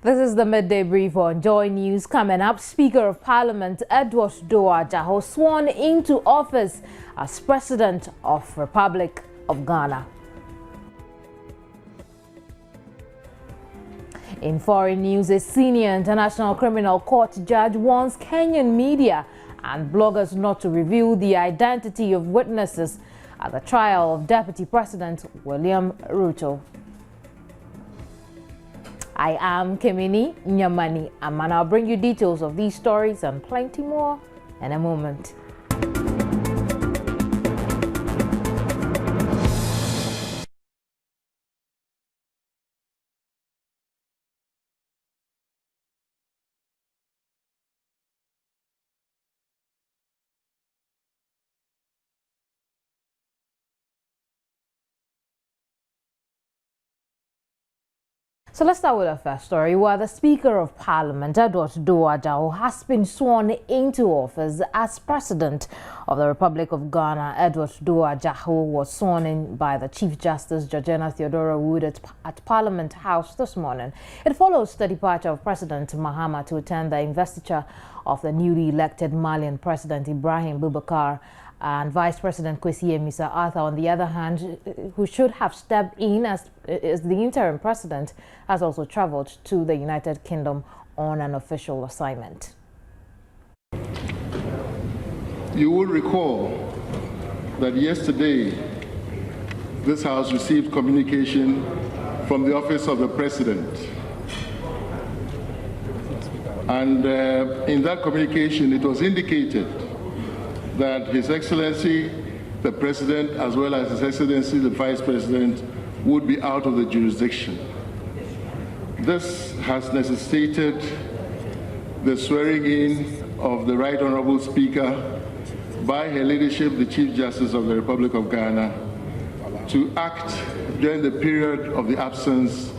This is the Midday Brief on Joy News. Coming up, Speaker of Parliament Edward Doa Jaho sworn into office as President of Republic of Ghana. In foreign news, a senior International Criminal Court judge warns Kenyan media and bloggers not to reveal the identity of witnesses at the trial of Deputy President William Ruto. I am Kemini Nyamani, and I'll bring you details of these stories and plenty more in a moment. So let's start with our first story, where the Speaker of Parliament, Edward Doa Jaho, has been sworn into office as President of the Republic of Ghana. Edward Doa Jaho was sworn in by the Chief Justice, Georgina Theodora Wood, at Parliament House this morning. It follows the departure of President Mahama to attend the investiture of the newly elected Malian President Ibrahim Boubacar and Vice President Kwesi Amisa Arthur, on the other hand, who should have stepped in as the interim president, has also traveled to the United Kingdom on an official assignment. You will recall that yesterday this House received communication from the Office of the President. And in that communication, it was indicated that His Excellency, the President, as well as His Excellency, the Vice President, would be out of the jurisdiction. This has necessitated the swearing in of the Right Honorable Speaker by Her Ladyship, the Chief Justice of the Republic of Ghana, to act during the period of the absence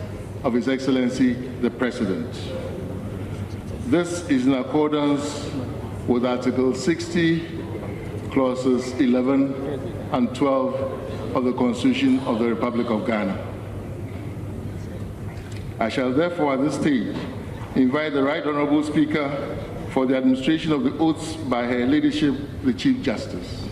of His Excellency, the President. This is in accordance with Article 60, Clauses 11 and 12 of the Constitution of the Republic of Ghana. I shall therefore at this stage invite the Right Honourable Speaker for the administration of the oaths by Her Ladyship, the Chief Justice.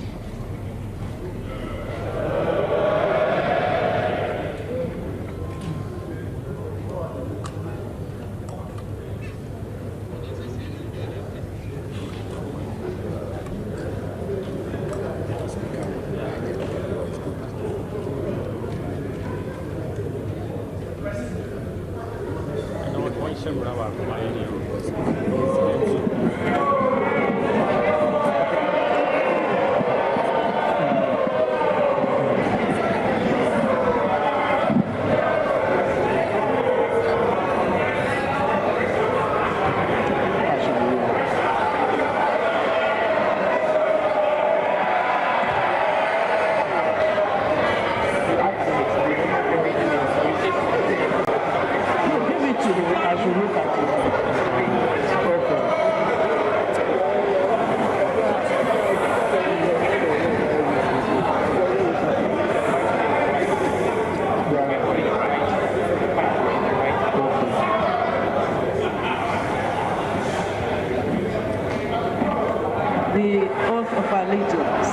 The oath of allegiance.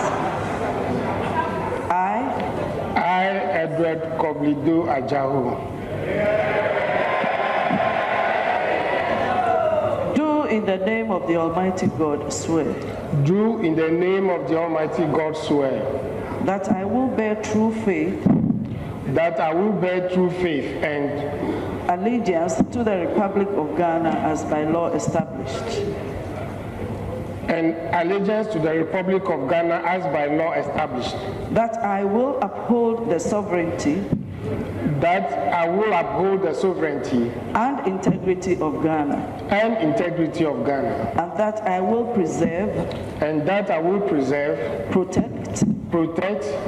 I, Edward Doa Jaho, do in the name of the Almighty God swear. Do in the name of the Almighty God swear that I will bear true faith. That I will bear true faith and allegiance to the Republic of Ghana as by law established. And allegiance to the Republic of Ghana as by law established. That I will uphold the sovereignty. That I will uphold the sovereignty and integrity of Ghana. And integrity of Ghana. And that I will preserve. And that I will preserve. Protect.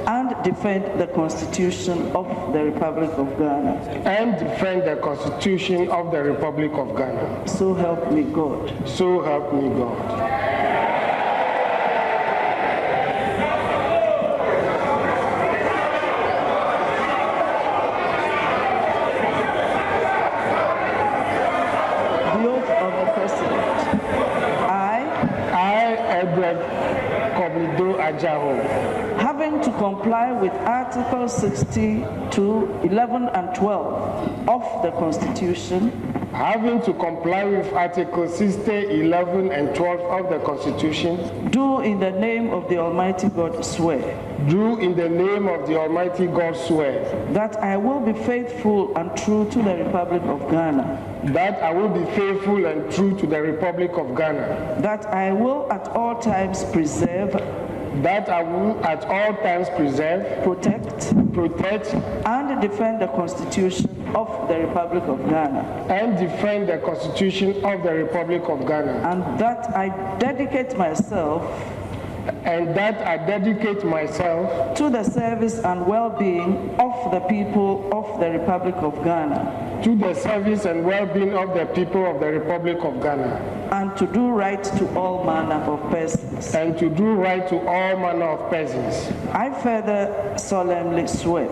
And defend the Constitution of the Republic of Ghana. And defend the Constitution of the Republic of Ghana. So help me God. So help me God. Ajaho, having to comply with Article 62, 11 and 12 of the Constitution, having to comply with Article 60, 11 and 12 of the Constitution, do in the name of the Almighty God swear do in the name of the Almighty God swear that I will be faithful and true to the Republic of Ghana, that I will be faithful and true to the Republic of Ghana, that I will at all times preserve, that I will at all times preserve, protect, and defend the Constitution of the Republic of Ghana, and defend the Constitution of the Republic of Ghana, and that I dedicate myself to the service and well-being of the people of the Republic of Ghana, to the service and well-being of the people of the Republic of Ghana, and to do right to all manner of persons. and to do right to all manner of persons. I further solemnly swear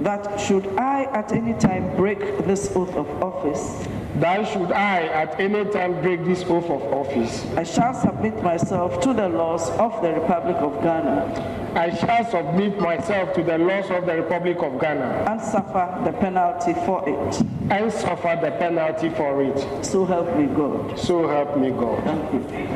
that should I at any time break this oath of office, that should I at any time break this oath of office, I shall submit myself to the laws of the Republic of Ghana I shall submit myself to the laws of the Republic of Ghana and suffer the penalty for it. and suffer the penalty for it. So help me God. So help me God. Thank you.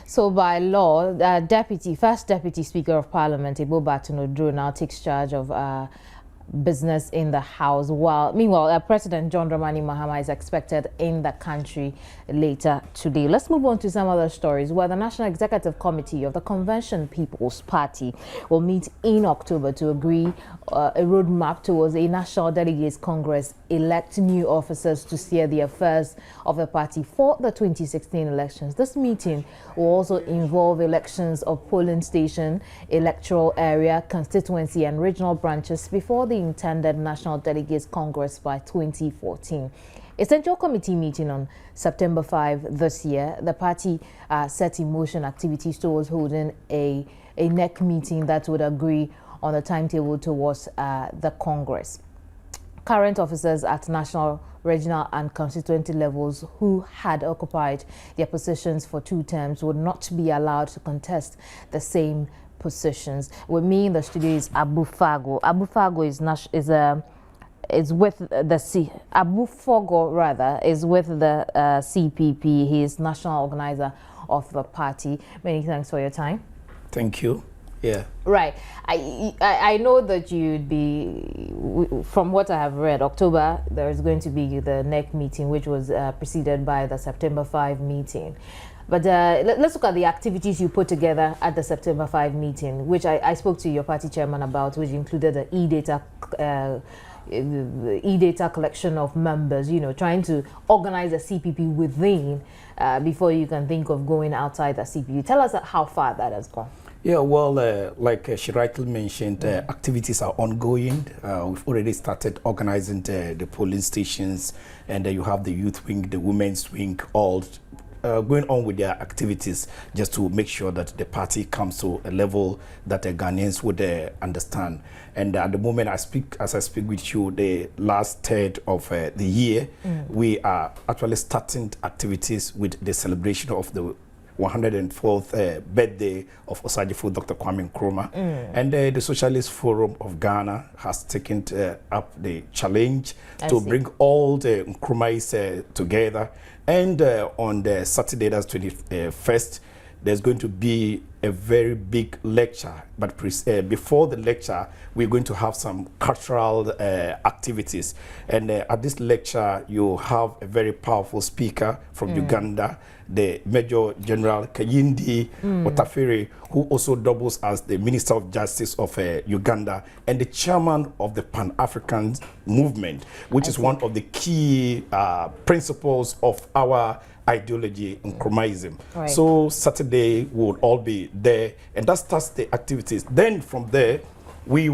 So by law, First Deputy Speaker of Parliament, Ebo Batunodro, now takes charge of business in the House. Meanwhile, President John Dramani Mahama is expected in the country later today. Let's move on to some other stories where the National Executive Committee of the Convention People's Party will meet in October to agree a roadmap towards a National Delegates Congress, elect new officers to steer the affairs of the party for the 2016 elections. This meeting will also involve elections of polling station, electoral area, constituency and regional branches before the intended National Delegates Congress by 2014. A Central Committee meeting on September 5 this year, the party set in motion activities towards holding a NEC meeting that would agree on the timetable towards the Congress. Current officers at national, regional and constituency levels who had occupied their positions for 2 terms would not be allowed to contest the same positions. With me in the studio is Abu Fago. Abu Fago is with the Abu Fogo rather is with the CPP. He is national organizer of the party. Many thanks for your time. Thank you. Yeah. Right. I know that you'd be, from what I have read, October there is going to be the NEC meeting, which was preceded by the September 5 meeting. But let's look at the activities you put together at the September 5 meeting, which I spoke to your party chairman about, which included the e-data collection of members, trying to organize a CPP within before you can think of going outside the CPP. Tell us how far that has gone. Yeah, well, like she rightly mentioned, activities are ongoing. We've already started organizing the polling stations, and you have the youth wing, the women's wing, all going on with their activities just to make sure that the party comes to a level that the Ghanaians would understand. And at the moment as I speak with you, the last third of the year, we are actually starting activities with the celebration of the 104th birthday of Osajifo Dr. Kwame Nkrumah. And the Socialist Forum of Ghana has taken up the challenge to bring all the Nkrumahs together. And on the Saturday, that's 21st, there's going to be a very big lecture. But before the lecture, we're going to have some cultural activities. And at this lecture, you have a very powerful speaker from Uganda, the Major General Kayindi Otafere, who also doubles as the Minister of Justice of Uganda and the chairman of the Pan-African movement, which is one of the key principles of our ideology in Nkrumahism. Right. So Saturday we would all be there, and that starts the activities. Then from there, we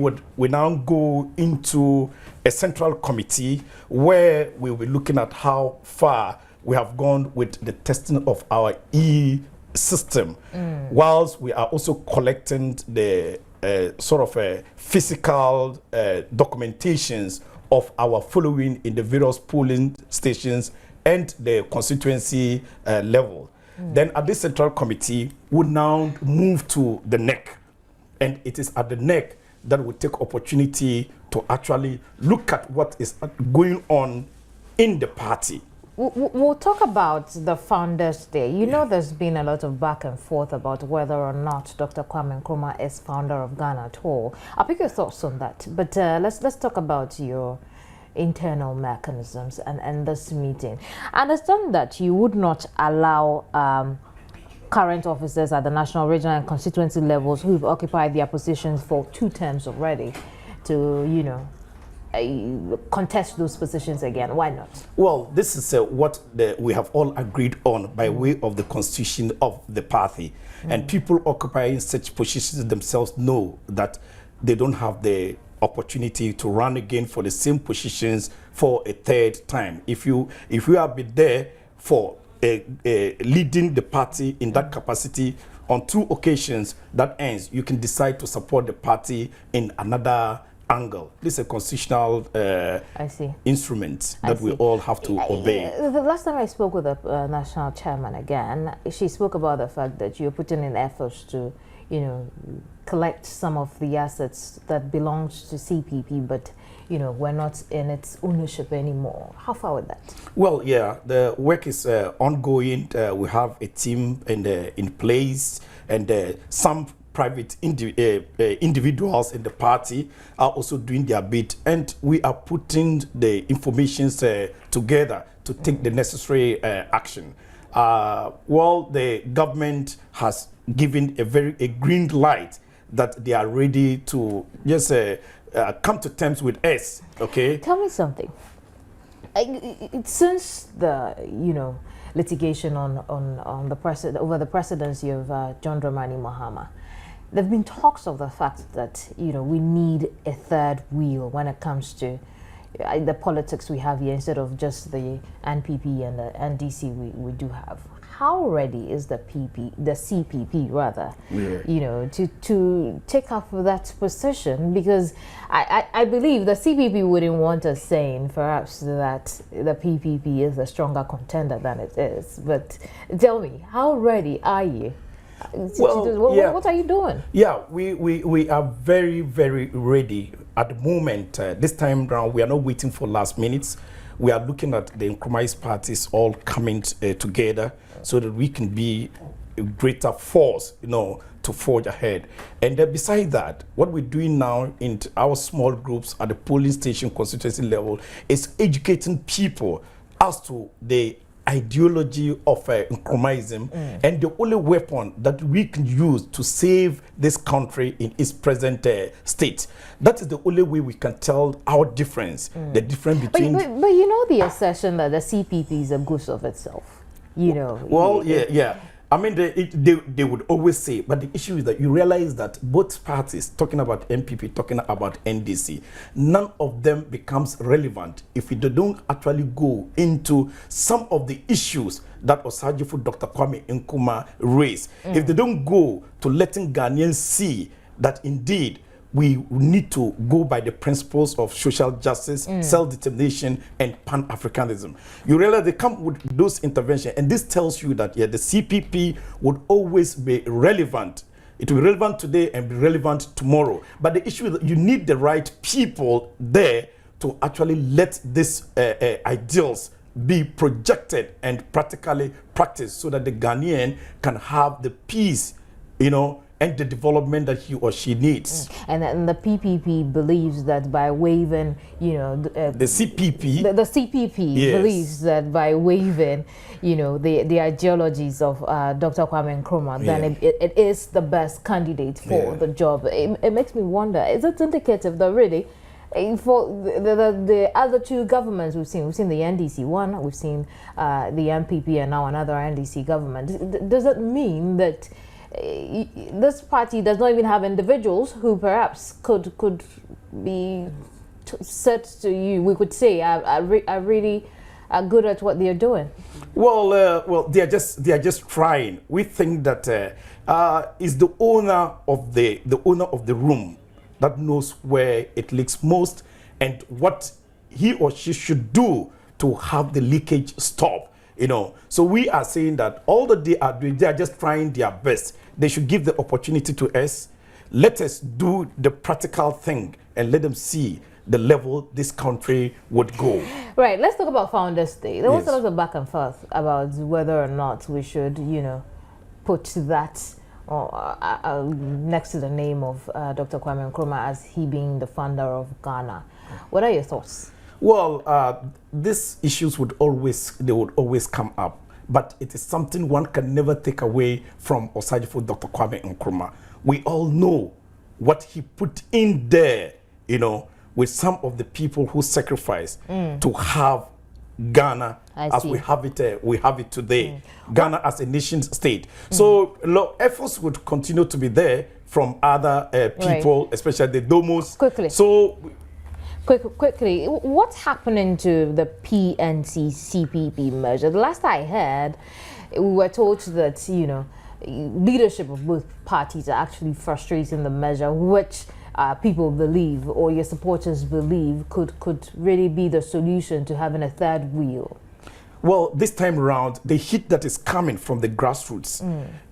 now go into a central committee where we'll be looking at how far we have gone with the testing of our system, whilst we are also collecting the sort of physical documentations of our following in the various polling stations and the constituency level. Then at this central committee, we now move to the neck. And it is at the neck that we take opportunity to actually look at what is going on in the party. We'll talk about the Founders Day. You know, there's been a lot of back and forth about whether or not Dr. Kwame Nkrumah is founder of Ghana at all. I'll pick your thoughts on that. But let's talk about your internal mechanisms and this meeting. I understand that you would not allow current officers at the national, regional, and constituency levels who've occupied their positions for 2 terms already to, you know, contest those positions again. Why not? Well, this is what we have all agreed on by way of the constitution of the party. And people occupying such positions themselves know that they don't have the opportunity to run again for the same positions for a 3rd time. If you have been there for leading the party in that capacity on 2 occasions, that ends. You can decide to support the party in another angle. This is a constitutional instrument that we all have to obey. The last time I spoke with the national chairman again, she spoke about the fact that you're putting in efforts to, you know, collect some of the assets that belonged to CPP, but, you know, we're not in its ownership anymore. How far with that? Well, yeah, the work is ongoing. We have a team in place, and some private individuals in the party are also doing their bit, and we are putting the information together to take the necessary action. Well, the government has given a green light that they are ready to just come to terms with us. Okay. Tell me something. Since the litigation on the over the presidency of John Dramani Mahama, there have been talks of the fact that we need a 3rd wheel when it comes to the politics we have here, instead of just the NPP and the NDC we do have. How ready is the CPP rather, to take up that position? Because I believe the CPP wouldn't want us saying perhaps that the PPP is a stronger contender than it is. But tell me, how ready are you? Well, what are you doing? Yeah, we are very, very ready at the moment. This time around, we are not waiting for last minutes. We are looking at the Nkrumahist parties all coming together so that we can be a greater force, to forge ahead. And beside that, what we're doing now in our small groups at the polling station constituency level is educating people as to the ideology of Nkrumahism and the only weapon that we can use to save this country in its present state. That is the only way we can tell our difference, the difference between... But you know the assertion that the CPP is a goose of itself, Well, yeah. I mean, they would always say, but the issue is that you realize that both parties, talking about NPP, talking about NDC, none of them becomes relevant if they don't actually go into some of the issues that Osagyefo Dr. Kwame Nkrumah raised. If they don't go to letting Ghanaians see that indeed we need to go by the principles of social justice, self-determination, and Pan-Africanism. You realize they come with those interventions, and this tells you that the CPP would always be relevant. It will be relevant today and be relevant tomorrow. But the issue is that you need the right people there to actually let these ideals be projected and practically practiced so that the Ghanaian can have the peace, and the development that he or she needs. And the PPP believes that by waiving, the CPP, the CPP yes, believes that by waiving, the ideologies of Dr. Kwame Nkrumah, then it is the best candidate for the job. It makes me wonder: is it indicative that really, for the other two governments we've seen the NDC one, we've seen the MPP, and now another NDC government? Does it mean that this party does not even have individuals who perhaps could be said to you, we could say, are really good at what they're doing? Well, they are just trying. We think that is the owner of the room that knows where it leaks most and what he or she should do to have the leakage stop. So we are saying that all that they are doing, they are just trying their best. They should give the opportunity to us. Let us do the practical thing and let them see the level this country would go. Right. Let's talk about Founders Day. There was a lot of back and forth about whether or not we should, put that next to the name of Dr. Kwame Nkrumah as he being the founder of Ghana. What are your thoughts? Well, these issues would always come up, but it is something one can never take away from Osagyefo Dr. Kwame Nkrumah. We all know what he put in there, with some of the people who sacrificed to have Ghana as we have it today. Ghana as a nation state. So efforts would continue to be there from other people, especially the domos. Quickly. So. Quickly, what's happening to the PNC-CPP merger? The last I heard, we were told that, leadership of both parties are actually frustrating the measure, which people believe, or your supporters believe, could really be the solution to having a third wheel. Well, this time around, the heat that is coming from the grassroots,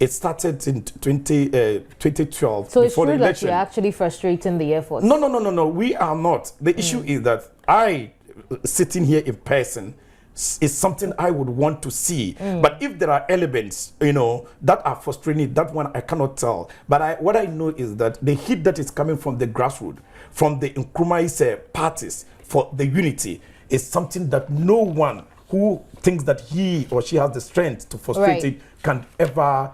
it started in 2012. So it's before true the that election. you're actually frustrating the efforts? No, we are not. The issue is that I, sitting here in person, is something I would want to see. But if there are elements, that are frustrating, that one I cannot tell. But what I know is that the heat that is coming from the grassroots, from the Nkrumah's parties for the unity, is something that no one who thinks that he or she has the strength to frustrate it can ever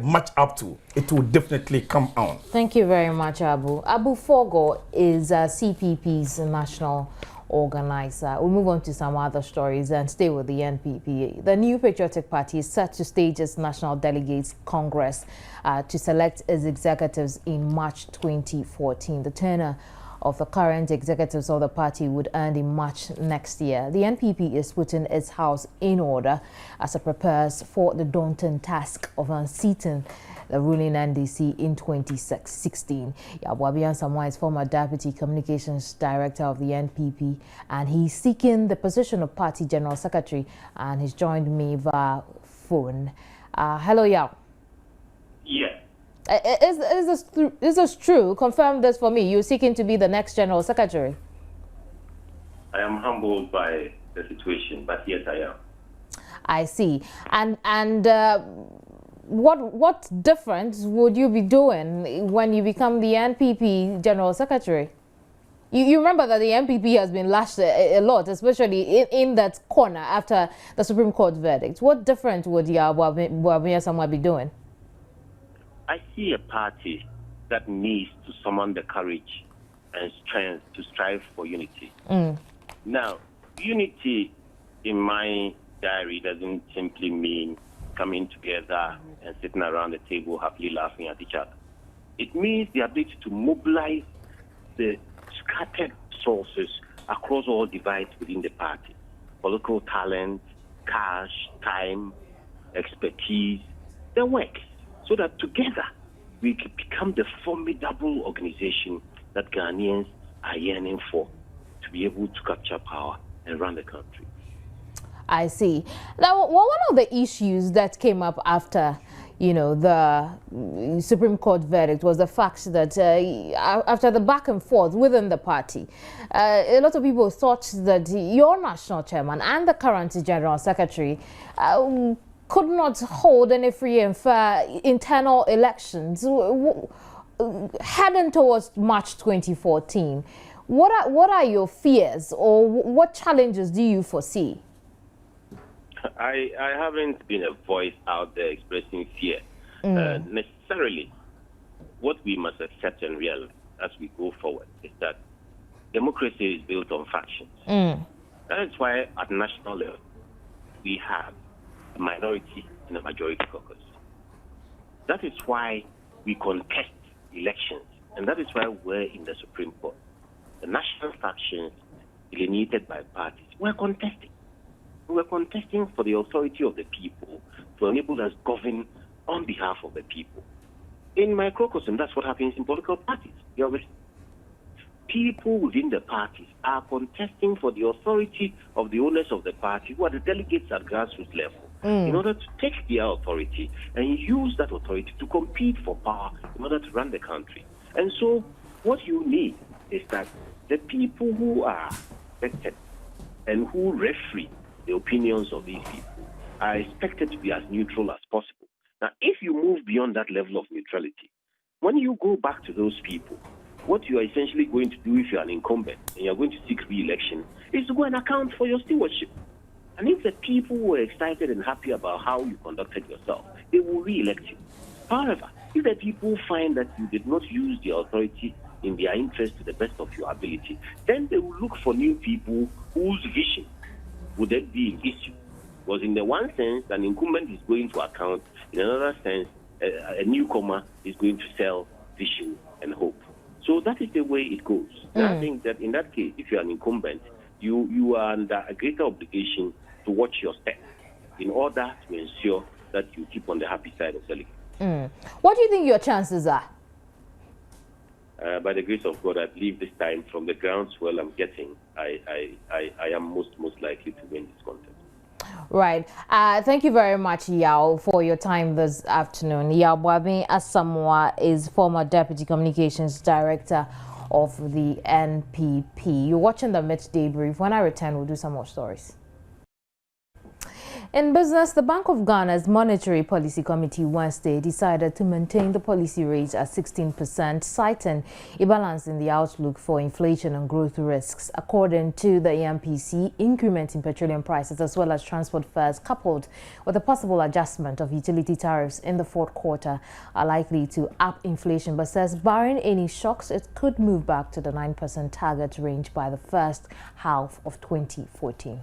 match up to. It will definitely come on. Thank you very much, Abu. Abu Fogo is CPP's national organizer. We'll move on to some other stories and stay with the NPP. The New Patriotic Party is set to stage its National Delegates Congress to select its executives in March 2014. The tenure of the current executives of the party would end in March next year. The NPP is putting its house in order as it prepares for the daunting task of unseating the ruling NDC in 2016. Yabuabian Samoa is former Deputy Communications Director of the NPP, and he's seeking the position of Party General Secretary, and he's joined me via phone. Hello, Yao. Yeah. Is this true? Confirm this for me. You're seeking to be the next General Secretary. I am humbled by the situation, but yes, I am. I see. And what difference would you be doing when you become the NPP General Secretary? You remember that the NPP has been lashed a lot, especially in that corner after the Supreme Court verdict. What difference would Yabuabian Samoa be doing? I see a party that needs to summon the courage and strength to strive for unity. Now, unity in my diary doesn't simply mean coming together and sitting around the table happily laughing at each other. It means the ability to mobilize the scattered sources across all divides within the party. Political talent, cash, time, expertise, the work. So that together we can become the formidable organization that Ghanaians are yearning for, to be able to capture power and run the country. I see. Now, one of the issues that came up after, the Supreme Court verdict was the fact that after the back and forth within the party, a lot of people thought that your national chairman and the current general secretary could not hold any free and fair internal elections heading towards March 2014. What are your fears, or what challenges do you foresee? I haven't been a voice out there expressing fear necessarily. What we must accept and realize as we go forward is that democracy is built on factions. That's why at national level we have a minority and a majority caucus. That is why we contest elections, and that is why we're in the Supreme Court. The national factions delineated by parties, we're contesting. We're contesting for the authority of the people to enable us govern on behalf of the people. In microcosm, that's what happens in political parties. People within the parties are contesting for the authority of the owners of the party, who are the delegates at grassroots level, in order to take their authority and use that authority to compete for power in order to run the country. And so what you need is that the people who are elected and who referee the opinions of these people are expected to be as neutral as possible. Now, if you move beyond that level of neutrality, when you go back to those people, what you are essentially going to do if you are an incumbent and you are going to seek re-election is to go and account for your stewardship. And if the people were excited and happy about how you conducted yourself, they will re-elect you. However, if the people find that you did not use the authority in their interest to the best of your ability, then they will look for new people whose vision would then be an issue. Because in the one sense, an incumbent is going to account. In another sense, a newcomer is going to sell vision and hope. So that is the way it goes. And I think that in that case, if you're an incumbent, you are under a greater obligation to watch your step in order to ensure that you keep on the happy side of the league. What do you think your chances are? By the grace of God, I believe this time, from the groundswell I'm getting, I am most likely to win this contest. Right. Thank you very much, Yao, for your time this afternoon. Yao Boabin Asamoah is former Deputy Communications Director of the NPP. You're watching the Midday Brief. When I return, we'll do some more stories. In business, the Bank of Ghana's Monetary Policy Committee Wednesday decided to maintain the policy rate at 16%, citing a balance in the outlook for inflation and growth risks. According to the MPC, increment in petroleum prices as well as transport fares, coupled with a possible adjustment of utility tariffs in the fourth quarter, are likely to up inflation, but says barring any shocks, it could move back to the 9% target range by the first half of 2014.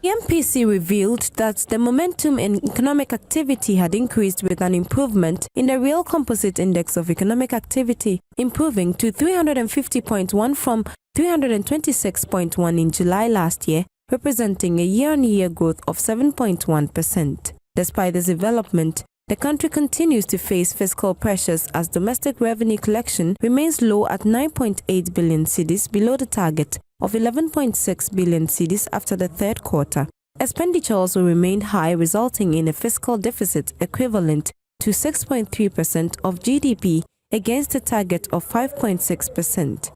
The MPC revealed that the momentum in economic activity had increased with an improvement in the real composite index of economic activity, improving to 350.1 from 326.1 in July last year, representing a year-on-year growth of 7.1%. Despite this development, the country continues to face fiscal pressures as domestic revenue collection remains low at 9.8 billion cedis, below the target of 11.6 billion cedis after the third quarter. Expenditure also remained high, resulting in a fiscal deficit equivalent to 6.3% of GDP against a target of 5.6%.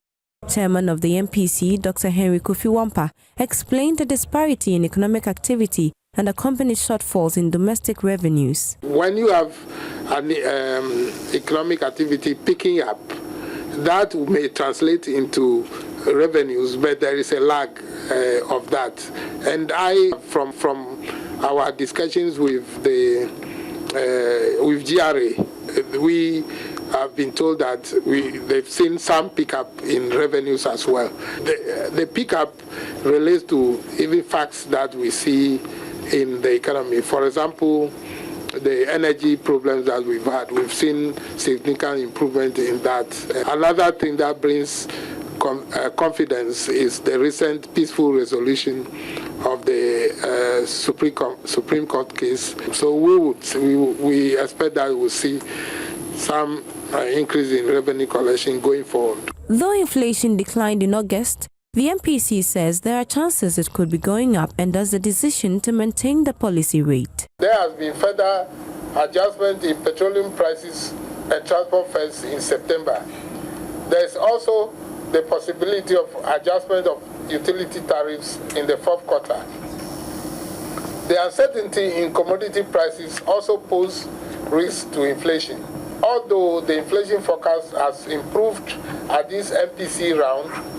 Chairman of the MPC, Dr. Henry Kofi Wampa, explained the disparity in economic activity and accompanied shortfalls in domestic revenues. When you have an economic activity picking up, that may translate into revenues, but there is a lag of that. And from our discussions with GRA, we have been told that they've seen some pickup in revenues as well. The pickup relates to even facts that we see in the economy. For example, the energy problems that we've seen significant improvement in that. Another thing that brings confidence is the recent peaceful resolution of the Supreme Court case. So we expect that we'll see some increase in revenue collection going forward. Though inflation declined in August, The MPC says there are chances it could be going up and does the decision to maintain the policy rate. There has been further adjustment in petroleum prices and transport fares in September. There is also the possibility of adjustment of utility tariffs in the fourth quarter. The uncertainty in commodity prices also pose risk to inflation. Although the inflation forecast has improved at this MPC round,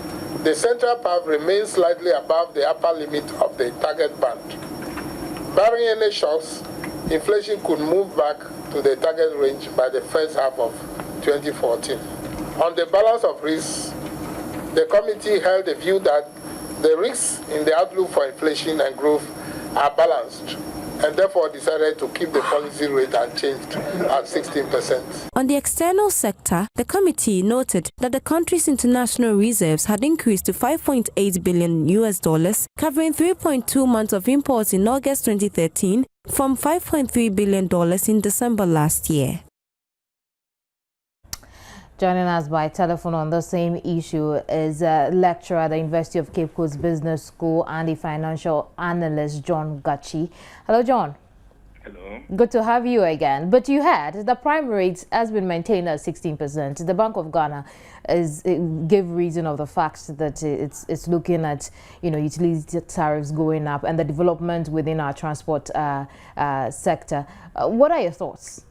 the central path remains slightly above the upper limit of the target band. Barring any shocks, inflation could move back to the target range by the first half of 2014. On the balance of risks, the committee held the view that the risks in the outlook for inflation and growth are balanced, and therefore decided to keep the policy rate unchanged at 16%. On the external sector, the committee noted that the country's international reserves had increased to $5.8 billion, covering 3.2 months of imports in August 2013 from $5.3 billion in December last year. Joining us by telephone on the same issue is a lecturer at the University of Cape Coast Business School and a financial analyst, John Gachi. Hello, John. Hello. Good to have you again. But you had the prime rate has been maintained at 16%. The Bank of Ghana gave reason of the fact that it's looking at utility tariffs going up and the development within our transport sector. What are your thoughts?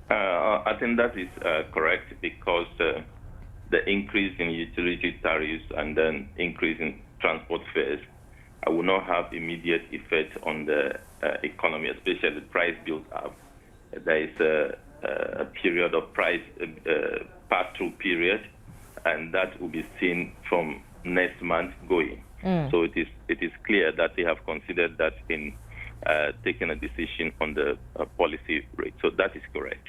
I think that is correct, because the increase in utility tariffs and then increase in transport fares will not have immediate effect on the economy, especially the price build up. There is a period of price pass-through period, and that will be seen from next month going. So it is clear that they have considered that in taking a decision on the policy rate. So that is correct.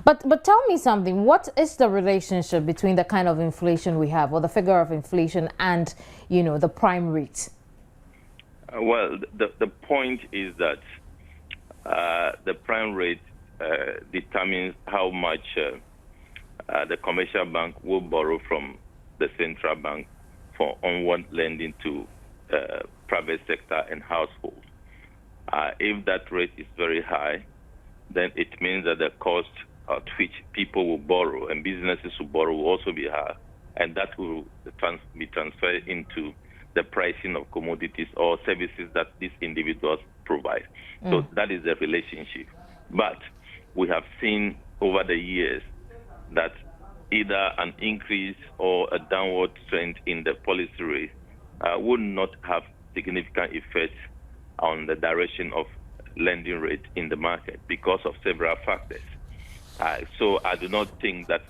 But tell me something. What is the relationship between the kind of inflation we have, or the figure of inflation, and the prime rate? Well, the point is that the prime rate determines how much the commercial bank will borrow from the central bank for onward lending to private sector and households. If that rate is very high, then it means that the cost at which people will borrow and businesses will borrow will also be high, and that will be transferred into the pricing of commodities or services that these individuals provide. So that is the relationship. But we have seen over the years that either an increase or a downward trend in the policy rate would not have significant effect on the direction of lending rate in the market because of several factors. So I do not think that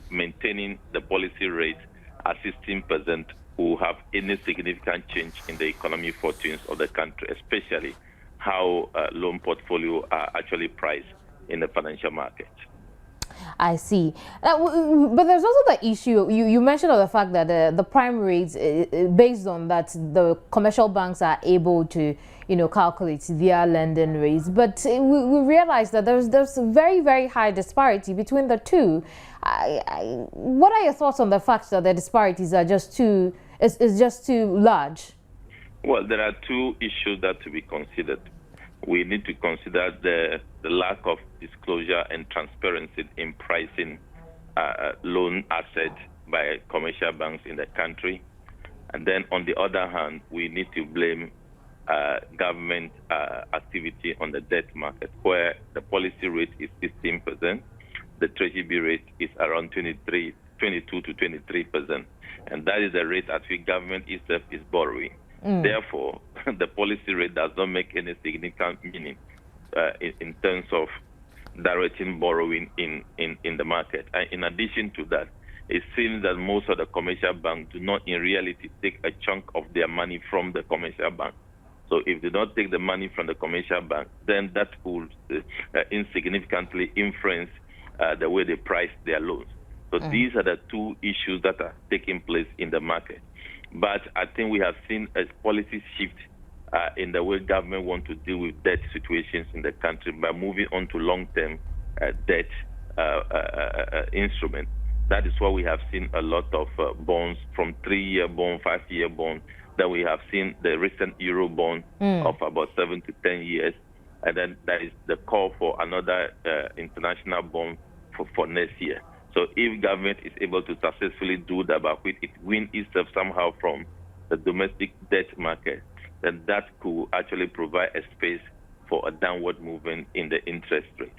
maintaining the policy rate at 16% will have any significant change in the economic fortunes of the country, especially how loan portfolio are actually priced in the financial market. I see. But there's also the issue, you mentioned of the fact that the prime rates, based on that, the commercial banks are able to, calculate their lending rates. But we realize that there's a very, very high disparity between the two. What are your thoughts on the fact that the disparities are just too large? Well, there are two issues that to be considered. We need to consider the lack of disclosure and transparency in pricing loan assets by commercial banks in the country. And then on the other hand, we need to blame government activity on the debt market, where the policy rate is 16%, the treasury rate is around 22 to 23%. And that is the rate at which government itself is borrowing. Therefore, the policy rate does not make any significant meaning in terms of directing borrowing in the market. And in addition to that, it seems that most of the commercial banks do not in reality take a chunk of their money from the commercial bank. So if they don't take the money from the commercial bank, then that will insignificantly influence the way they price their loans. So these are the two issues that are taking place in the market. But I think we have seen a policy shift in the way government want to deal with debt situations in the country by moving on to long-term debt instruments. That is why we have seen a lot of bonds from 3-year bond, 5-year bond. Then we have seen the recent Euro bond of about 7 to 10 years. And then there is the call for another international bond for next year. So if government is able to successfully do that, but it win itself somehow from the domestic debt market, then that could actually provide a space for a downward movement in the interest rate.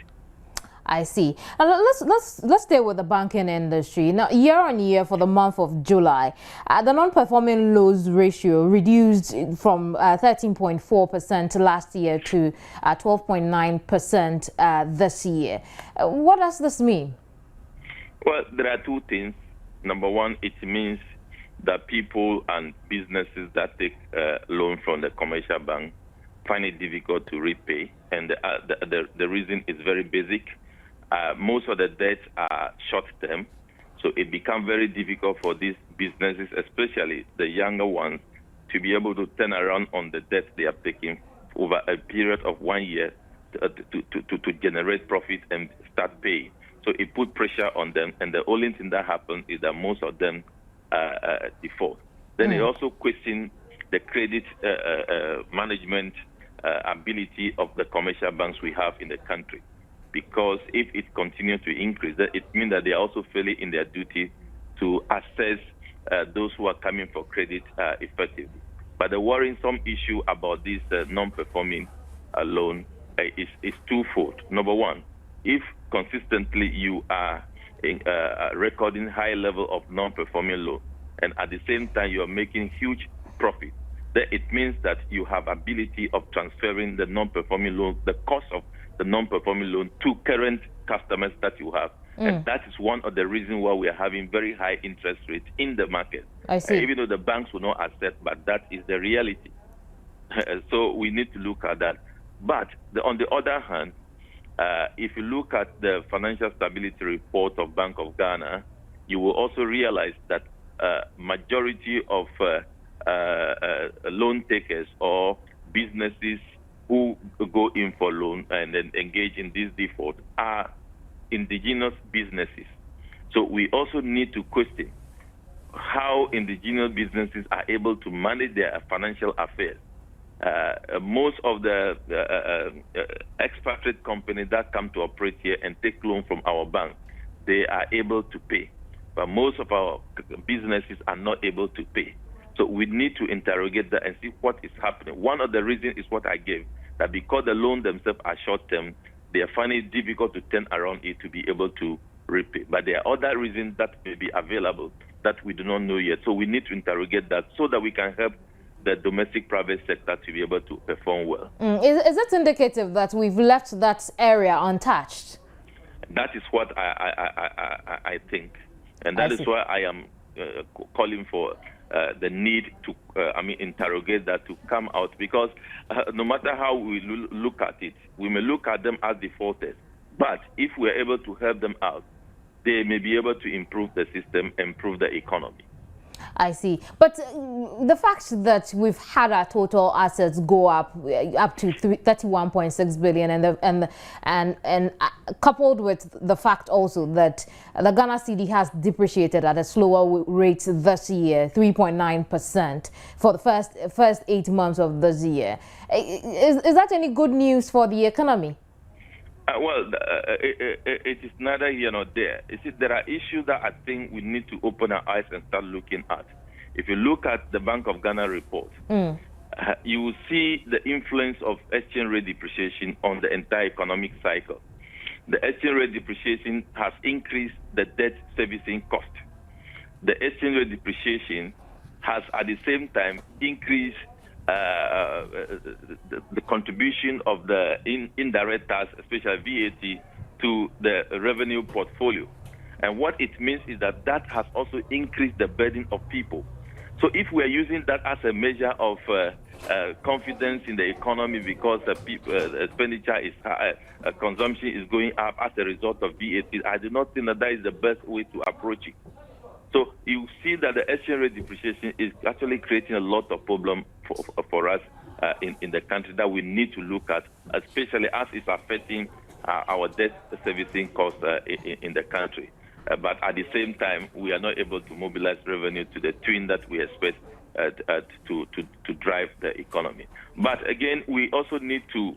I see. Let's stay with the banking industry. Now, year on year for the month of July, the non-performing loans ratio reduced from 13.4% last year to 12.9% this year. What does this mean? Well, there are two things. Number one, it means that people and businesses that take loan from the commercial bank find it difficult to repay, and the reason is very basic. Most of the debts are short-term, so it becomes very difficult for these businesses, especially the younger ones, to be able to turn around on the debt they are taking over a period of 1 year to generate profit and start paying. So it puts pressure on them, and the only thing that happens is that most of them default. Then it also questions the credit management ability of the commercial banks we have in the country. Because if it continues to increase, it means that they are also failing in their duty to assess those who are coming for credit effectively. But the worrisome issue about this non-performing loan is twofold. Number one, if consistently you are recording high level of non-performing loan, and at the same time you are making huge profit, then it means that you have ability of transferring the non-performing loan, the cost of the non-performing loan to current customers that you have. And that is one of the reasons why we are having very high interest rates in the market. I see. Even though the banks will not accept, but that is the reality. So we need to look at that. But on the other hand, if you look at the financial stability report of Bank of Ghana, you will also realize that majority of loan takers or businesses who go in for loan and then engage in this default are indigenous businesses. So we also need to question how indigenous businesses are able to manage their financial affairs. Most of the expatriate companies that come to operate here and take loan from our bank, they are able to pay. But most of our businesses are not able to pay. So we need to interrogate that and see what is happening. One of the reasons is what I gave, that because the loans themselves are short-term, they are finding it difficult to turn around it to be able to repay. But there are other reasons that may be available that we do not know yet. So we need to interrogate that so that we can help the domestic private sector to be able to perform well. Is it indicative that we've left that area untouched? That is what I think. And that is why I am calling for the need to, interrogate that to come out, because no matter how we look at it, we may look at them as defaulters, but if we're able to help them out, they may be able to improve the system, improve the economy. I see. But the fact that we've had our total assets go up to 31.6 billion, and coupled with the fact also that the Ghana cedi has depreciated at a slower rate this year, 3.9% for the first 8 months of this year, is that any good news for the economy? It is neither here nor there. You see, there are issues that I think we need to open our eyes and start looking at. If you look at the Bank of Ghana report, you will see the influence of exchange rate depreciation on the entire economic cycle. The exchange rate depreciation has increased the debt servicing cost. The exchange rate depreciation has, at the same time, increased the contribution of the indirect tax, especially VAT, to the revenue portfolio. And what it means is that has also increased the burden of people. So if we're using that as a measure of confidence in the economy because expenditure is high, consumption is going up as a result of VAT, I do not think that is the best way to approach it. So you see that the exchange rate depreciation is actually creating a lot of problem for us in the country that we need to look at, especially as it's affecting our debt servicing costs in the country. but at the same time, we are not able to mobilize revenue to the tune that we expect to drive the economy. But again, we also need to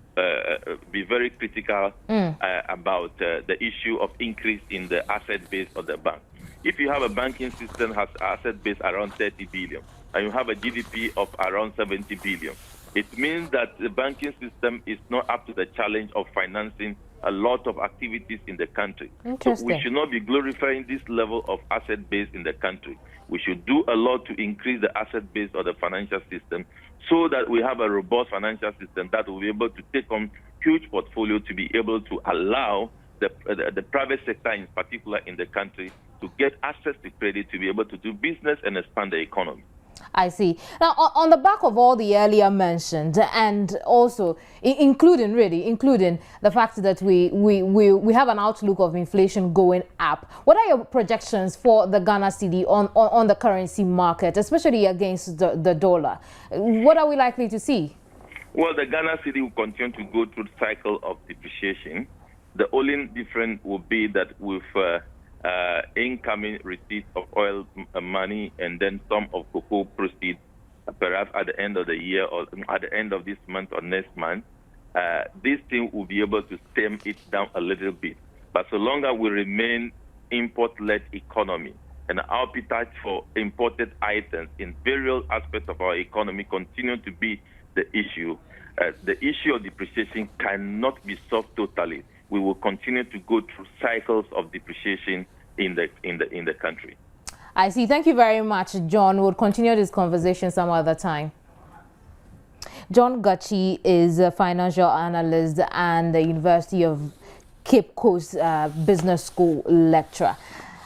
be very critical about the issue of increase in the asset base of the bank. If you have a banking system has asset base around 30 billion, and you have a GDP of around 70 billion, it means that the banking system is not up to the challenge of financing a lot of activities in the country. So we should not be glorifying this level of asset base in the country. We should do a lot to increase the asset base of the financial system so that we have a robust financial system that will be able to take on huge portfolio to be able to allow the private sector in particular in the country to get access to credit to be able to do business and expand the economy. I see. Now, on the back of all the earlier mentioned, and also including the fact that we have an outlook of inflation going up, what are your projections for the Ghana cedi on the currency market, especially against the dollar? What are we likely to see? Well, the Ghana cedi will continue to go through the cycle of depreciation. The only difference will be that with incoming receipts of oil money and then some of cocoa proceeds, perhaps at the end of the year or at the end of this month or next month, this thing will be able to stem it down a little bit. But so long as we remain import-led economy and our appetite for imported items in various aspects of our economy continue to be the issue of depreciation cannot be solved totally. We will continue to go through cycles of depreciation in the country. I see. Thank you very much, John. We'll continue this conversation some other time. John Gachi is a financial analyst and the University of Cape Coast Business School lecturer.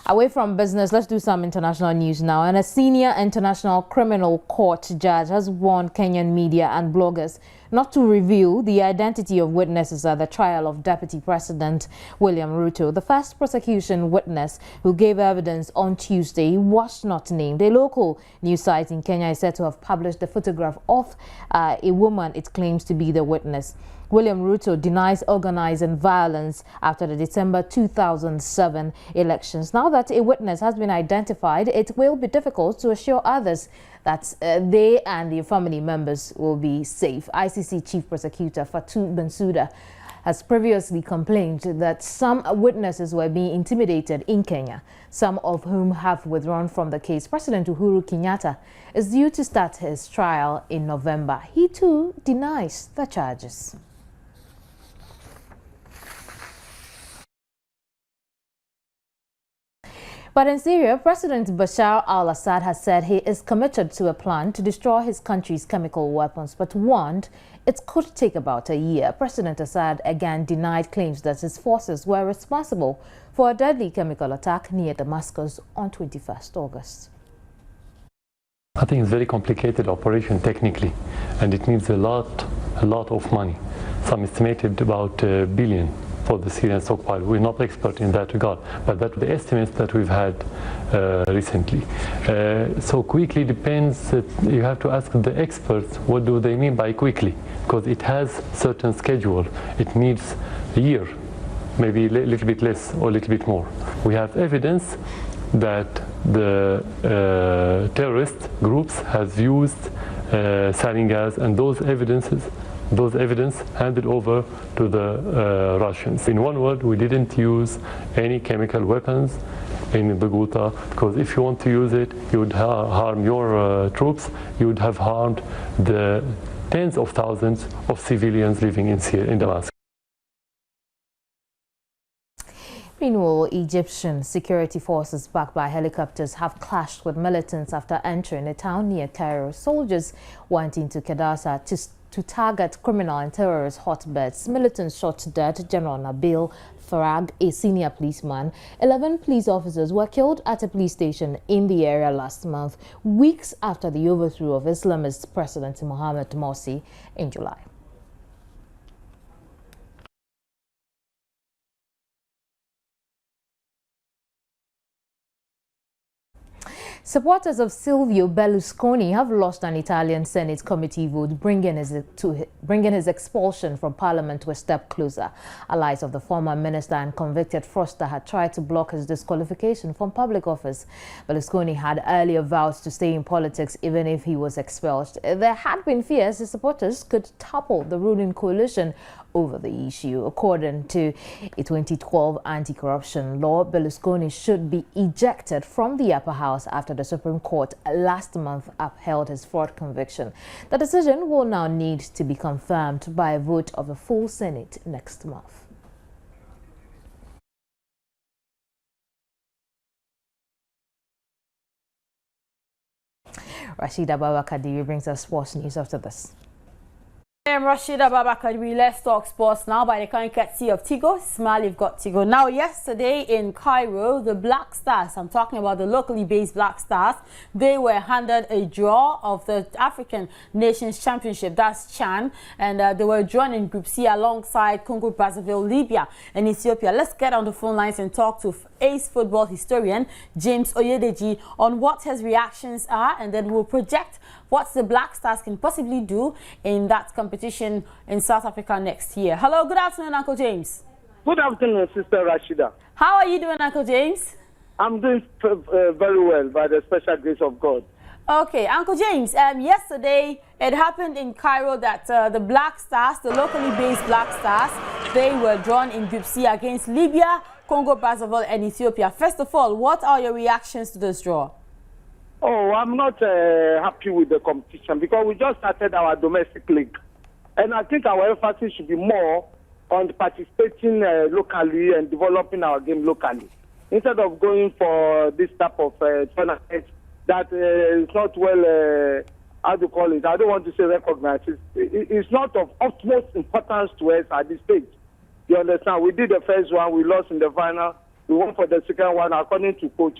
Away from business, let's do some international news now. And a senior international criminal court judge has warned Kenyan media and bloggers not to reveal the identity of witnesses at the trial of Deputy President William Ruto. The first prosecution witness who gave evidence on Tuesday was not named. A local news site in Kenya is said to have published a photograph of a woman it claims to be the witness. William Ruto denies organizing violence after the December 2007 elections. Now that a witness has been identified, it will be difficult to assure others that they and their family members will be safe. ICC Chief Prosecutor Fatou Bensouda has previously complained that some witnesses were being intimidated in Kenya, some of whom have withdrawn from the case. President Uhuru Kenyatta is due to start his trial in November. He too denies the charges. But in Syria, President Bashar al-Assad has said he is committed to a plan to destroy his country's chemical weapons, but warned it could take about a year. President Assad again denied claims that his forces were responsible for a deadly chemical attack near Damascus on 21st August. I think it's a very complicated operation technically, and it needs a lot of money. Some estimated about $1 billion for the Syrian stockpile. We're not expert in that regard, but that's the estimates that we've had recently. So quickly depends, you have to ask the experts what do they mean by quickly, because it has certain schedule. It needs a year, maybe a little bit less or a little bit more. We have evidence that the terrorist groups have used sarin gas, and those evidence handed over to the Russians. In one word, we didn't use any chemical weapons in the Ghouta, because if you want to use it, you would harm your troops, you would have harmed the tens of thousands of civilians living in Syria, in Damascus. Meanwhile, Egyptian security forces backed by helicopters have clashed with militants after entering a town near Cairo. Soldiers went into Kedasa to target criminal and terrorist hotbeds. Militants shot dead General Nabil Farag, a senior policeman. 11 police officers were killed at a police station in the area last month, weeks after the overthrow of Islamist President Mohamed Morsi in July. Supporters of Silvio Berlusconi have lost an Italian Senate committee vote, bringing his expulsion from parliament to a step closer. Allies of the former minister and convicted fraudster had tried to block his disqualification from public office. Berlusconi had earlier vowed to stay in politics even if he was expelled. There had been fears his supporters could topple the ruling coalition over the issue. According to a 2012 anti-corruption law, Berlusconi should be ejected from the upper house after the Supreme Court last month upheld his fraud conviction. The decision will now need to be confirmed by a vote of the full Senate next month. Rashida Babakadiri brings us sports news after this. I'm Rashida Babakadiri. Let's talk sports now by the kind courtesy of Tigo. Smile, you've got Tigo. Now, yesterday in Cairo, the Black Stars, I'm talking about the locally based Black Stars, they were handed a draw of the African Nations Championship, that's CHAN, and they were drawn in Group C alongside Congo, Brazzaville, Libya, and Ethiopia. Let's get on the phone lines and talk to ace football historian James Oyedeji on what his reactions are, and then we'll project what the Black Stars can possibly do in that competition in South Africa next year. Hello, good afternoon, Uncle James. Good afternoon, Sister Rashida. How are you doing, Uncle James? I'm doing very well by the special grace of God. Okay, Uncle James, yesterday it happened in Cairo that the Black Stars, the locally based Black Stars, they were drawn in Group C against Libya, Congo, Brazzaville, and Ethiopia. First of all, what are your reactions to this draw? Oh, I'm not happy with the competition because we just started our domestic league. And I think our emphasis should be more on participating locally and developing our game locally. Instead of going for this type of tournament that is not well, how do you call it? I don't want to say recognized. It's not of utmost importance to us at this stage. You understand? We did the first one, we lost in the final. We went for the second one, according to Coach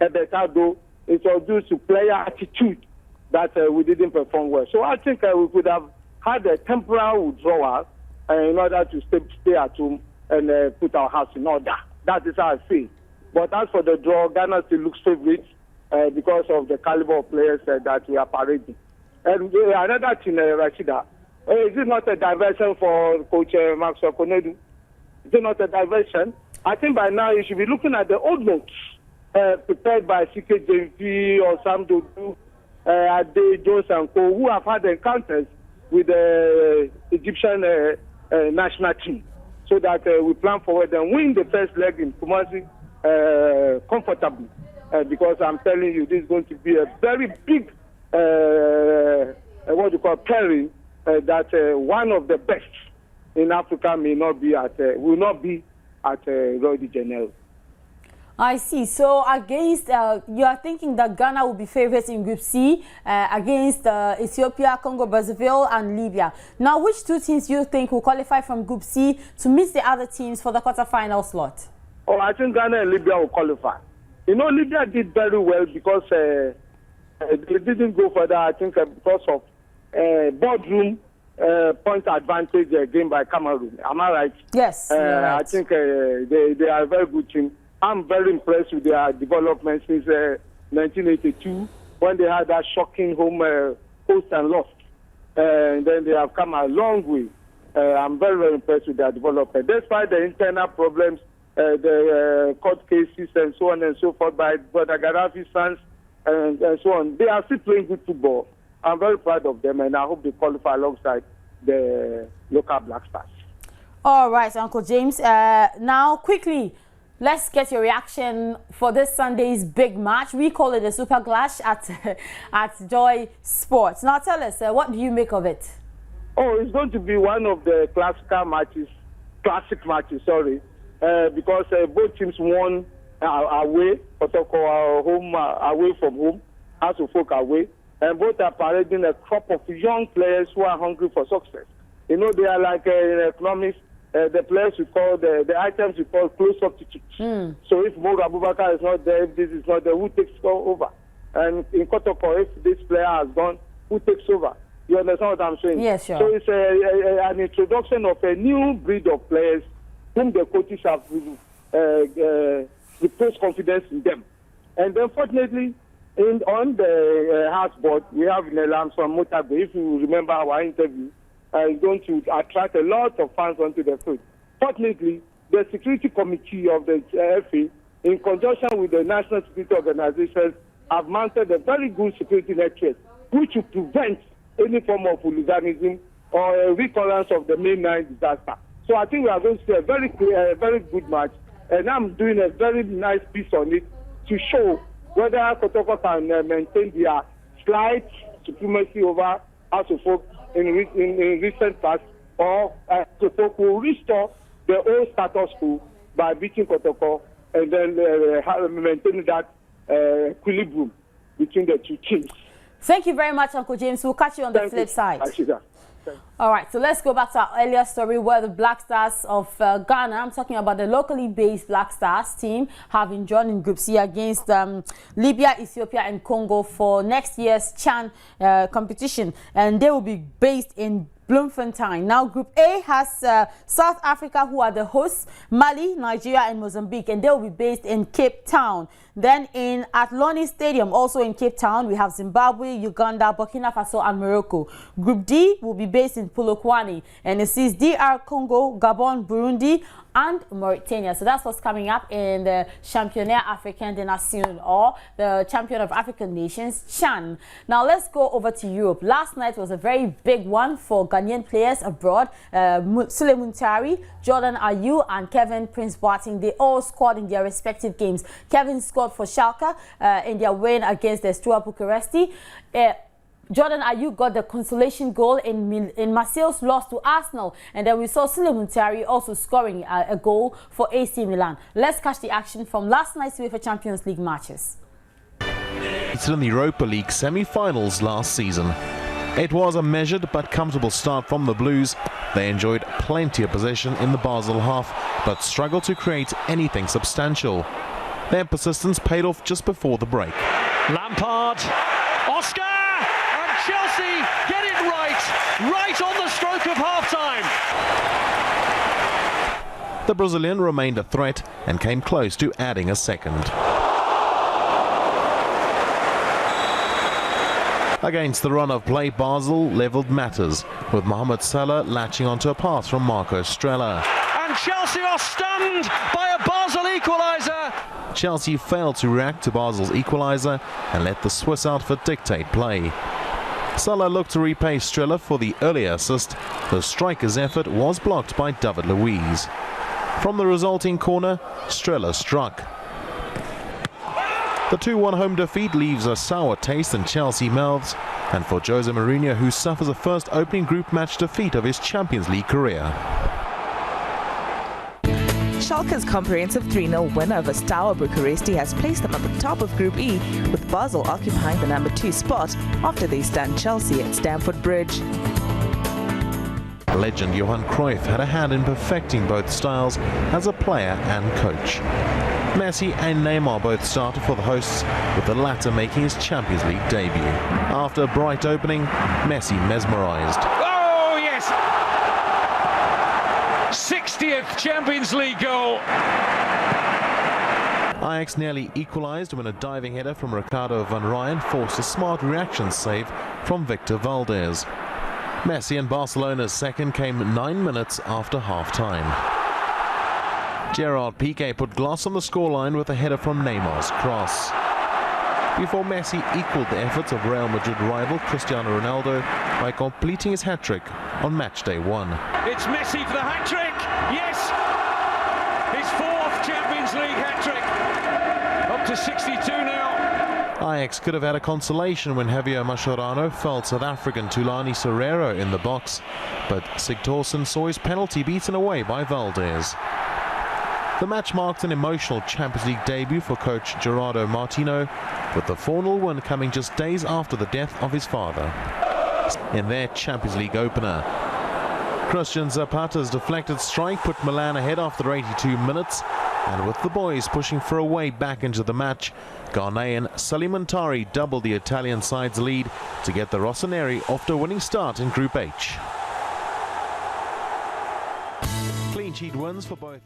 Ebertado. It was due to player attitude that we didn't perform well. So I think we could have had a temporary withdrawal in order to stay at home and put our house in order. That is how I feel. But as for the draw, Ghana still looks favorite because of the caliber of players that we are parading. And another thing, Rashida, is it not a diversion for Coach Maxwell Konedu? Is it not a diversion? I think by now you should be looking at the old notes. Prepared by CKJV or Sam Dodu, Ade, Jones and Co, who have had encounters with the Egyptian national team, so that we plan forward and win the first leg in Kumasi comfortably. Because I'm telling you, this is going to be a very big, what you call pairing, that one of the best in Africa will not be at Rio de Janeiro. I see. So against, you are thinking that Ghana will be favorites in Group C against Ethiopia, Congo, Brazzaville, and Libya. Now, which two teams do you think will qualify from Group C to meet the other teams for the quarterfinal slot? Oh, I think Ghana and Libya will qualify. You know, Libya did very well because they didn't go further, I think, because of boardroom point advantage game by Cameroon. Am I right? Yes. Right. I think they are a very good team. I'm very impressed with their development since 1982, when they had that shocking home host and loss. And then they have come a long way. I'm very, very impressed with their development. Despite the internal problems, the court cases and so on and so forth by Brother Gaddafi's sons and so on, they are still playing good football. I'm very proud of them, and I hope they qualify alongside the local Black Stars. All right, Uncle James. Now, quickly, let's get your reaction for this Sunday's big match. We call it a Super Clash at Joy Sports. Now tell us, what do you make of it? Oh, it's going to be one of the classic matches, because both teams won away, home away from home, House of Folk away, and both are parading a crop of young players who are hungry for success. You know, they are like in economics, the players we call the items we call close substitutes. So if Mo Abubakar is not there, if this is not there, who takes over? And in Kotoko, if this player has gone, who takes over? You understand what I'm saying? Yes, sure. So it's an introduction of a new breed of players whom the coaches have reposed confidence in them. And unfortunately, On the houseboat, we have Nelam from Motabe. If you remember our interview, is going to attract a lot of fans onto the field. Fortunately, the security committee of the FA, in conjunction with the national security organizations, have mounted a very good security network, which will prevent any form of hooliganism or a recurrence of the May 9 disaster. So I think we are going to see a very good match, and I'm doing a very nice piece on it to show whether Kotoko can maintain their slight supremacy over House of Folk in recent past, or Kotoko will restore the old status quo by beating Kotoko and then maintaining that equilibrium between the two teams. Thank you very much, Uncle James. We'll catch you on the flip side. All right, so let's go back to our earlier story where the Black Stars of Ghana, I'm talking about the locally based Black Stars team, have been joined in Group C against Libya, Ethiopia and Congo for next year's CHAN competition, and they will be based in Bloemfontein. Now, Group A has South Africa, who are the hosts, Mali, Nigeria and Mozambique, and they will be based in Cape Town. Then in Atloni Stadium, also in Cape Town, we have Zimbabwe, Uganda, Burkina Faso and Morocco. Group D will be based in Polokwane, and it sees DR Congo, Gabon, Burundi and Mauritania. So that's what's coming up in the Championnat Africain des Nations, or the Champion of African Nations, CHAN. Now let's go over to Europe. Last night was a very big one for Ghanaian players abroad. Sule Muntari, Jordan Ayew and Kevin Prince Boateng, they all scored in their respective games. Kevin scored for Schalke in their win against the Steaua Bucuresti. Jordan Ayew got the consolation goal in Marseille's loss to Arsenal, and then we saw Sule Muntari also scoring a goal for AC Milan. Let's catch the action from last night's UEFA Champions League matches. It's in the Europa League semi-finals last season. It was a measured but comfortable start from the Blues. They enjoyed plenty of possession in the Basel half, but struggled to create anything substantial. Their persistence paid off just before the break. Lampard, Oscar! Chelsea get it right on the stroke of half-time. The Brazilian remained a threat and came close to adding a second. Against the run of play, Basel levelled matters, with Mohamed Salah latching onto a pass from Marco Strella. And Chelsea are stunned by a Basel equaliser. Chelsea failed to react to Basel's equaliser and let the Swiss outfit dictate play. Salah looked to repay Strella for the earlier assist. The striker's effort was blocked by David Luiz. From the resulting corner, Strella struck. The 2-1 home defeat leaves a sour taste in Chelsea mouths, and for Jose Mourinho, who suffers a first opening group match defeat of his Champions League career. Schalke's comprehensive 3-0 win over Steaua Bucuresti has placed them at the top of Group E, with Basel occupying the number 2 spot after they stunned Chelsea at Stamford Bridge. Legend Johan Cruyff had a hand in perfecting both styles as a player and coach. Messi and Neymar both started for the hosts, with the latter making his Champions League debut. After a bright opening, Messi mesmerised. 60th Champions League goal. Ajax nearly equalised when a diving header from Ricardo van Rijn forced a smart reaction save from Victor Valdez. Messi and Barcelona's second came 9 minutes after half-time. Gerard Piqué put glass on the scoreline with a header from Neymar's cross. Before Messi equalled the efforts of Real Madrid rival Cristiano Ronaldo by completing his hat-trick on matchday 1. It's Messi for the hat-trick, yes! His 4th Champions League hat-trick, up to 62 now. Ajax could have had a consolation when Javier Mascherano felled South African Tulani Serrero in the box, but Sigtorsson saw his penalty beaten away by Valdez. The match marked an emotional Champions League debut for coach Gerardo Martino, with the 4-0 win coming just days after the death of his father. In their Champions League opener, Christian Zapata's deflected strike put Milan ahead after 82 minutes, and with the boys pushing for a way back into the match, Ghanaian Sule Muntari doubled the Italian side's lead to get the Rossoneri off to a winning start in Group H. Clean sheet wins for both.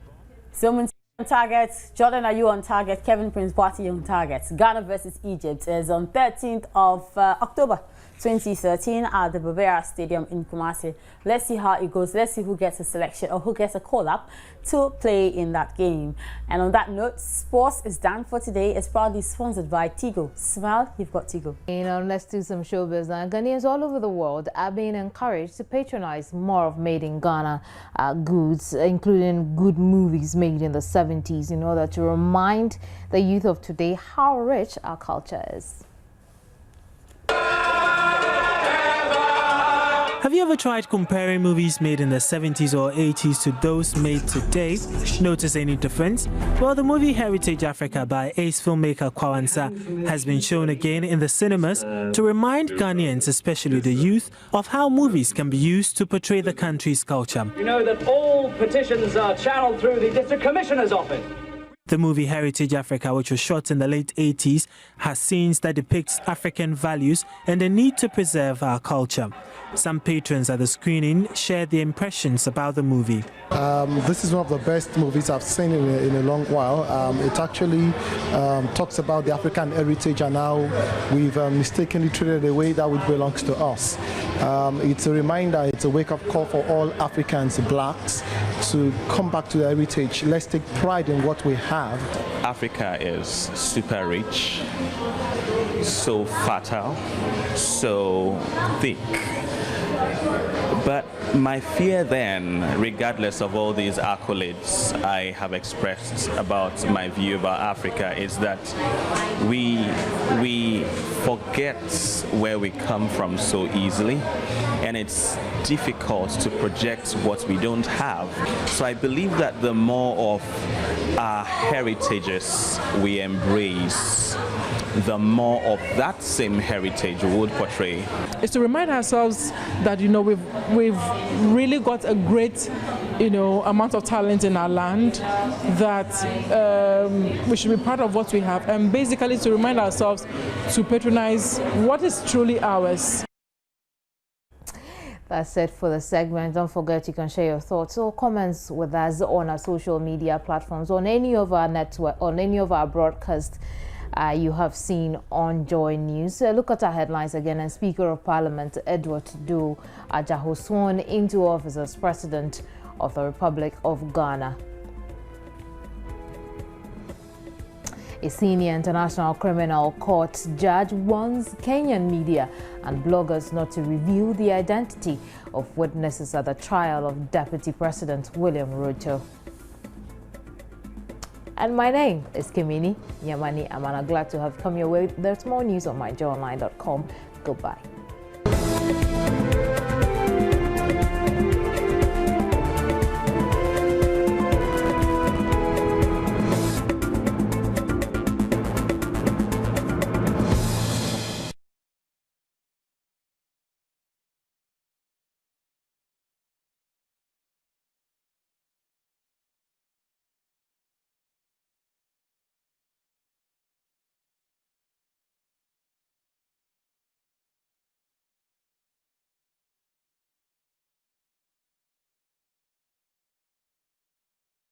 On target, Jordan, are you on target? Kevin Prince Boateng on target. Ghana versus Egypt is on 13th of October 2013 at the Bavaria Stadium in Kumasi. Let's see how it goes. Let's see who gets a selection or who gets a call-up to play in that game. And on that note, sports is done for today. It's proudly sponsored by Tigo. Smile, you've got Tigo. Let's do some showbiz now. Ghanaians all over the world are being encouraged to patronize more of made in Ghana goods, including good movies made in the 70s, in order to remind the youth of today how rich our culture is. Have you ever tried comparing movies made in the 70s or 80s to those made today? Notice any difference? Well, the movie Heritage Africa by ace filmmaker Kwawansa has been shown again in the cinemas to remind Ghanaians, especially the youth, of how movies can be used to portray the country's culture. You know that all petitions are channeled through the District Commissioner's office. The movie Heritage Africa, which was shot in the late 80s, has scenes that depict African values and the need to preserve our culture. Some patrons at the screening shared their impressions about the movie. This is one of the best movies I've seen in a long while. It actually talks about the African heritage and how we've mistakenly treated the way that it belongs to us. It's a reminder, it's a wake-up call for all Africans, blacks, to come back to the heritage. Let's take pride in what we have. Africa is super rich, so fertile, so thick. But my fear then, regardless of all these accolades I have expressed about my view about Africa, is that we forget where we come from so easily, and it's difficult to project what we don't have. So I believe that the more of our heritages we embrace, the more of that same heritage we would portray. It's to remind ourselves that, you know, we've really got a great, you know, amount of talent in our land, that we should be proud of what we have, and basically to remind ourselves to patronize what is truly ours. That's it for the segment. Don't forget you can share your thoughts or comments with us on our social media platforms, on any of our network, on any of our broadcasts you have seen on Joy News. Look at our headlines again. And Speaker of Parliament Edward Do Ajaho sworn into office as President of the Republic of Ghana. A senior International Criminal Court judge warns Kenyan media and bloggers not to reveal the identity of witnesses at the trial of Deputy President William Ruto. And my name is Kimini Yamani Amana. Glad to have come your way. There's more news on myjoyonline.com. Goodbye.